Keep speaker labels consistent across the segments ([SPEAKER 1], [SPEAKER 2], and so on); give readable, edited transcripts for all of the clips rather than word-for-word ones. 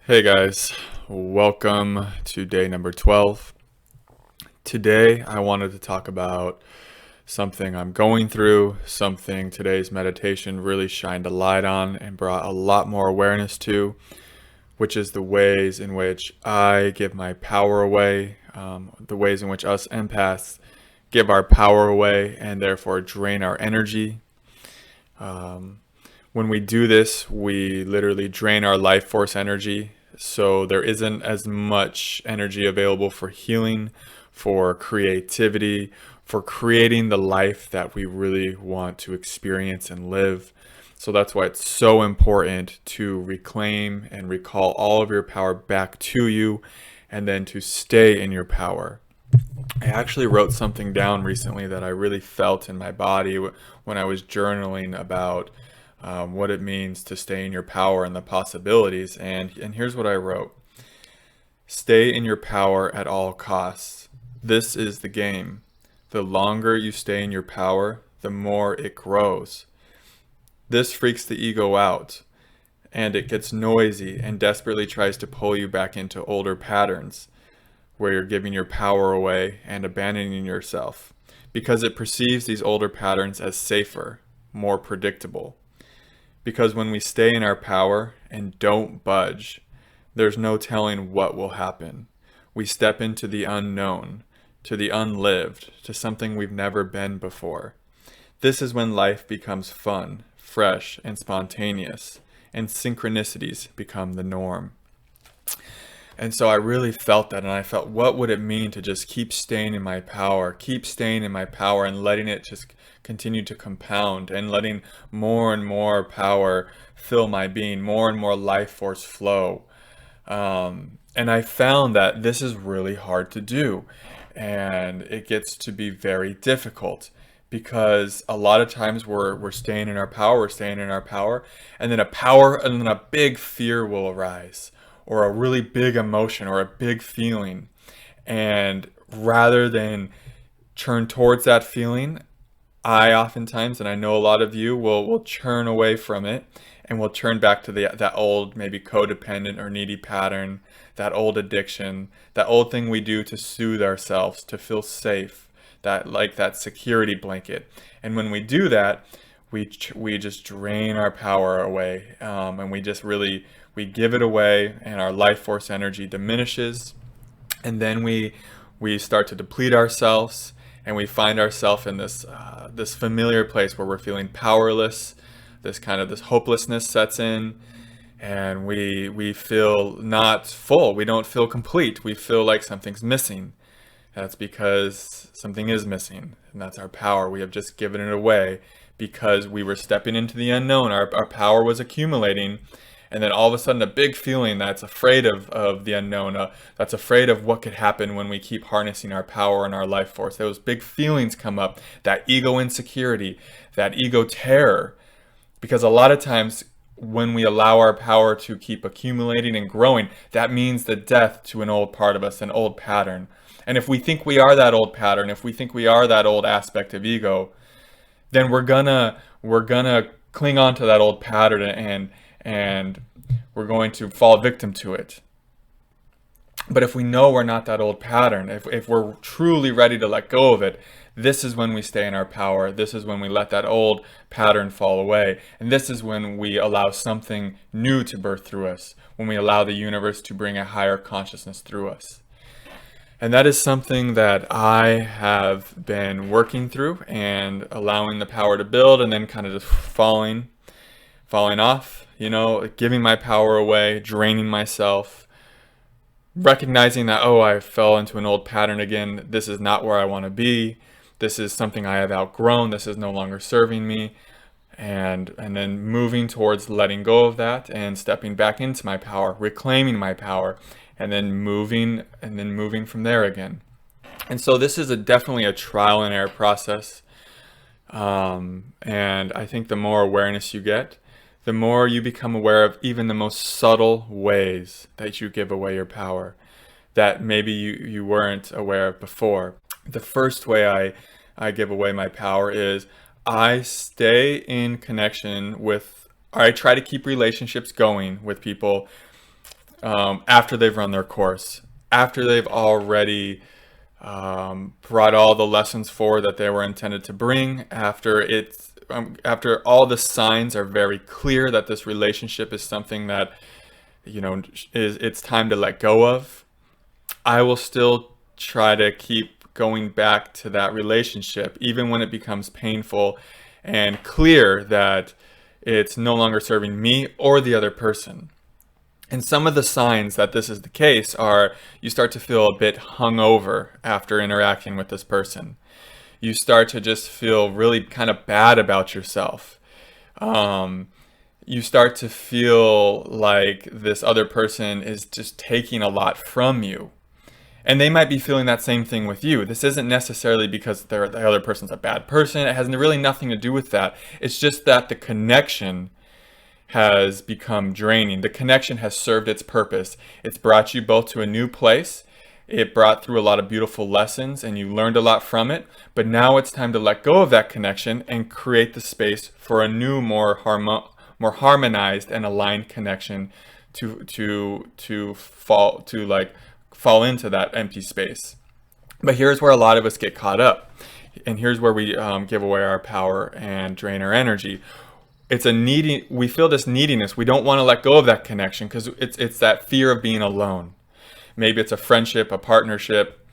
[SPEAKER 1] Hey guys, welcome to day number 12. Today I wanted to talk about something I'm going through, something today's meditation really shined a light on and brought a lot more awareness to, which is the ways in which I give my power away, the ways in which us empaths give our power away and therefore drain our energy. When we do this, we literally drain our life force energy. So there isn't as much energy available for healing, for creativity, for creating the life that we really want to experience and live. So that's why it's so important to reclaim and recall all of your power back to you and then to stay in your power. I actually wrote something down recently that I really felt in my body when I was journaling about what it means to stay in your power and the possibilities. And here's what I wrote: stay in your power at all costs. This is the game. The longer you stay in your power, the more it grows. This freaks the ego out, and it gets noisy and desperately tries to pull you back into older patterns where you're giving your power away and abandoning yourself because it perceives these older patterns as safer, more predictable. Because when we stay in our power and don't budge, there's no telling what will happen. We step into the unknown, to the unlived, to something we've never been before. This is when life becomes fun, fresh, and spontaneous, and synchronicities become the norm. And so I really felt that, and I felt, what would it mean to just keep staying in my power, and letting it just continue to compound and letting more and more power fill my being, more and more life force flow. And I found that this is really hard to do, and it gets to be very difficult because a lot of times we're staying in our power, and then a big fear will arise, or a really big emotion, or a big feeling. And rather than turn towards that feeling, I oftentimes, and I know a lot of you, will churn away from it and will turn back to that old, maybe codependent or needy pattern, that old addiction, that old thing we do to soothe ourselves, to feel safe, that security blanket. And when we do that, we just drain our power away, and we give it away, and our life force energy diminishes, and then we start to deplete ourselves, and we find ourselves in this familiar place where we're feeling powerless. This hopelessness sets in, and we feel not full. We don't feel complete. We feel like something's missing. That's because something is missing, and that's our power. We have just given it away because we were stepping into the unknown. Our power was accumulating, and then all of a sudden a big feeling that's afraid of the unknown, that's afraid of what could happen when we keep harnessing our power and our life force. Those big feelings come up, that ego insecurity, that ego terror. Because a lot of times when we allow our power to keep accumulating and growing, that means the death to an old part of us, an old pattern. And if we think we are that old pattern, if we think we are that old aspect of ego, then we're gonna cling on to that old pattern, and we're going to fall victim to it. But if we know we're not that old pattern, if we're truly ready to let go of it, this is when we stay in our power. This is when we let that old pattern fall away. And this is when we allow something new to birth through us, when we allow the universe to bring a higher consciousness through us. And that is something that I have been working through and allowing the power to build, and then kind of just falling off, giving my power away, draining myself, recognizing that, oh, I fell into an old pattern again. This is not where I want to be. This is something I have outgrown. This is no longer serving me. And then moving towards letting go of that and stepping back into my power, reclaiming my power, and then moving from there again. And so this is definitely a trial and error process. And I think the more awareness you get, the more you become aware of even the most subtle ways that you give away your power that maybe you weren't aware of before. The first way I give away my power is I stay in connection with, or I try to keep relationships going with people after they've run their course, after they've already brought all the lessons forward that they were intended to bring, after all the signs are very clear that this relationship is something that, it's time to let go of. I will still try to keep going back to that relationship, even when it becomes painful and clear that it's no longer serving me or the other person. And some of the signs that this is the case are you start to feel a bit hungover after interacting with this person. You start to just feel really kind of bad about yourself. You start to feel like this other person is just taking a lot from you. And they might be feeling that same thing with you. This isn't necessarily because the other person's a bad person. It has really nothing to do with that. It's just that the connection has become draining. The connection has served its purpose. It's brought you both to a new place. It brought through a lot of beautiful lessons and you learned a lot from it. But now it's time to let go of that connection and create the space for a new, more harmonized and aligned connection to fall into that empty space. But here's where a lot of us get caught up, and here's where we give away our power and drain our energy. We feel this neediness. We don't want to let go of that connection because it's that fear of being alone. Maybe it's a friendship, a partnership,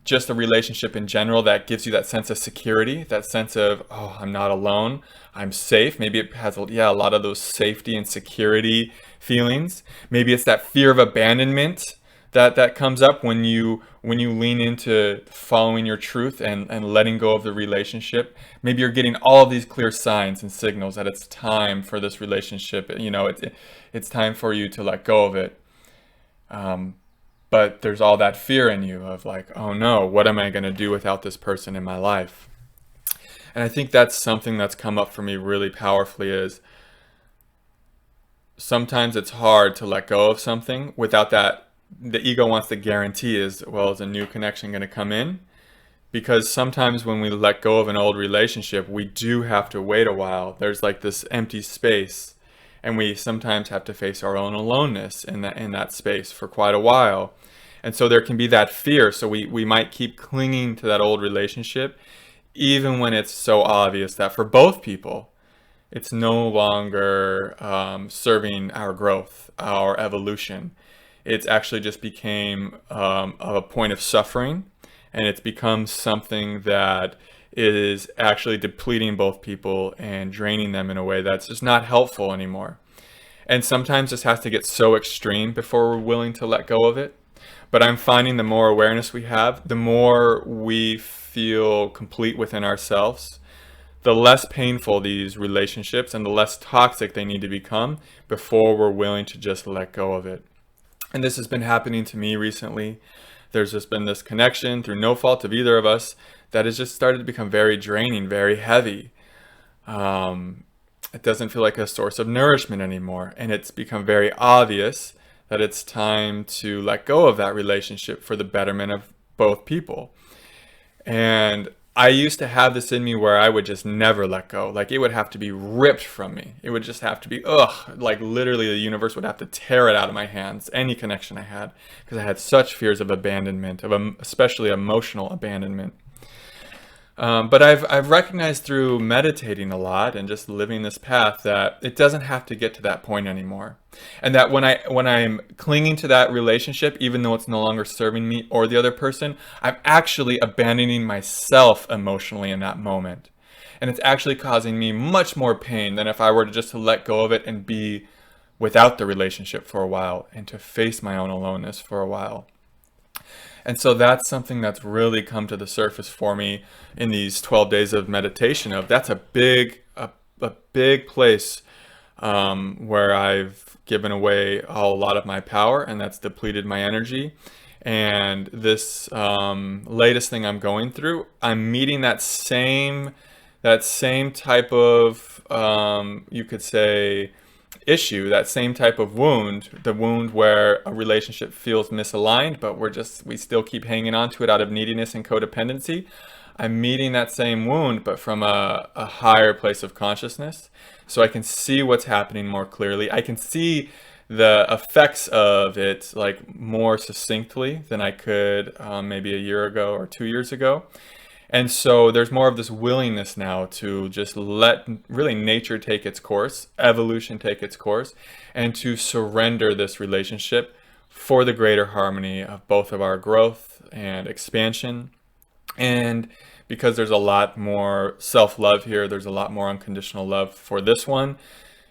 [SPEAKER 1] just a relationship in general that gives you that sense of security, that sense of, oh, I'm not alone, I'm safe. Maybe it has a lot of those safety and security feelings. Maybe it's that fear of abandonment that comes up when you lean into following your truth and letting go of the relationship. Maybe you're getting all of these clear signs and signals that it's time for this relationship. It's time for you to let go of it. But there's all that fear in you of like, oh no, what am I going to do without this person in my life? And I think that's something that's come up for me really powerfully is sometimes it's hard to let go of something without that. The ego wants to guarantee is a new connection going to come in? Because sometimes when we let go of an old relationship, we do have to wait a while. There's like this empty space. And we sometimes have to face our own aloneness in that space for quite a while. And so there can be that fear. So we might keep clinging to that old relationship, even when it's so obvious that for both people, it's no longer serving our growth, our evolution. It's actually just became a point of suffering, and it's become something that is actually depleting both people and draining them in a way that's just not helpful anymore. And sometimes this has to get so extreme before we're willing to let go of it. But I'm finding the more awareness we have, the more we feel complete within ourselves, the less painful these relationships and the less toxic they need to become before we're willing to just let go of it. And this has been happening to me recently. There's just been this connection through no fault of either of us that has just started to become very draining, very heavy. It doesn't feel like a source of nourishment anymore. And it's become very obvious that it's time to let go of that relationship for the betterment of both people. And I used to have this in me where I would just never let go. Like it would have to be ripped from me. It would just have to be, like literally the universe would have to tear it out of my hands, any connection I had, because I had such fears of abandonment, especially emotional abandonment. But I've recognized through meditating a lot and just living this path that it doesn't have to get to that point anymore. And that when I'm clinging to that relationship, even though it's no longer serving me or the other person, I'm actually abandoning myself emotionally in that moment. And it's actually causing me much more pain than if I were to just to let go of it and be without the relationship for a while and to face my own aloneness for a while. And so that's something that's really come to the surface for me in these 12 days of meditation. That's a big place where I've given away a lot of my power, and that's depleted my energy. And this latest thing I'm going through, I'm meeting that same type of you could say issue, that same type of wound, the wound where a relationship feels misaligned, but we still keep hanging on to it out of neediness and codependency. I'm meeting that same wound, but from a higher place of consciousness. So I can see what's happening more clearly. I can see the effects of it like more succinctly than I could maybe a year ago or 2 years ago. And so there's more of this willingness now to just let really nature take its course, evolution take its course, and to surrender this relationship for the greater harmony of both of our growth and expansion. And because there's a lot more self-love here, there's a lot more unconditional love for this one,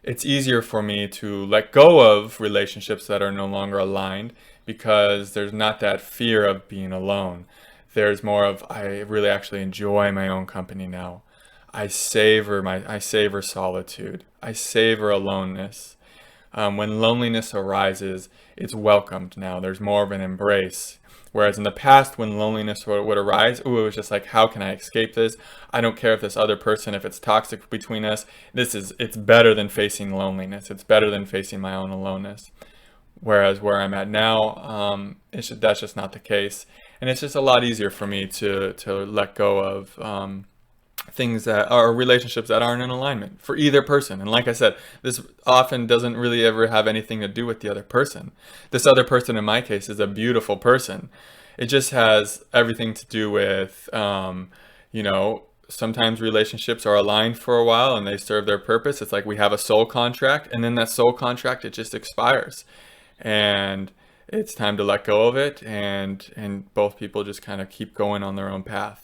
[SPEAKER 1] it's easier for me to let go of relationships that are no longer aligned because there's not that fear of being alone. There's more of, I really actually enjoy my own company now. I savor solitude. I savor aloneness. When loneliness arises, it's welcomed now. There's more of an embrace. Whereas in the past, when loneliness would arise, it was just like, how can I escape this? I don't care if this other person, if it's toxic between us. It's better than facing loneliness. It's better than facing my own aloneness. Whereas where I'm at now, that's just not the case. And it's just a lot easier for me to let go of things that are relationships that aren't in alignment for either person. And like I said, this often doesn't really ever have anything to do with the other person. This other person in my case is a beautiful person. It just has everything to do with, sometimes relationships are aligned for a while and they serve their purpose. It's like we have a soul contract, and then that soul contract, it just expires. And it's time to let go of it, and both people just kind of keep going on their own path.